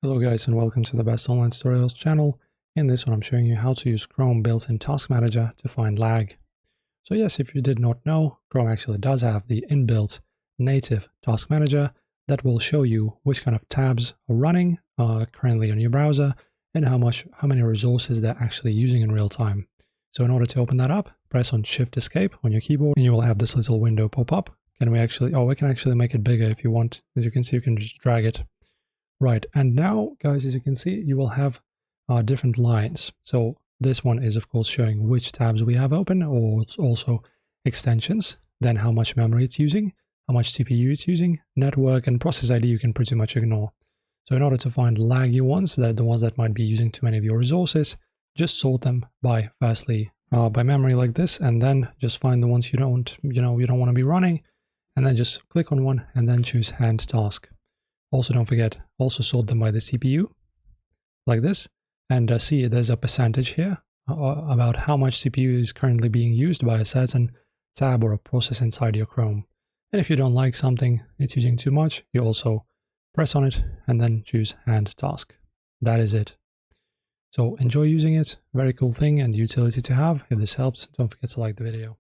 Hello guys and welcome to the Best Online Tutorials channel. In this one I'm showing you how to use Chrome built-in task manager to find lag. So yes, if you did not know, Chrome actually does have the inbuilt native task manager that will show you which kind of tabs are running currently on your browser and how many resources they're actually using in real time. So in order to open that up, press on Shift Escape on your keyboard and you will have this little window pop up. We can actually make it bigger if you want. As you can see, you can just drag it. Right, and now, guys, as you can see, you will have different lines. So this one is, of course, showing which tabs we have open, or it's also extensions, then how much memory it's using, how much CPU it's using, network, and process ID you can pretty much ignore. So in order to find laggy ones, the ones that might be using too many of your resources, just sort them by, firstly, by memory like this, and then just find the ones you don't want to be running, and then just click on one, and then choose Hand Task. Also, don't forget, also sort them by the CPU, like this, and see there's a percentage here about how much CPU is currently being used by a certain tab or a process inside your Chrome. And if you don't like something, it's using too much, you also press on it and then choose Hand Task. That is it. So enjoy using it, very cool thing and utility to have. If this helps, don't forget to like the video.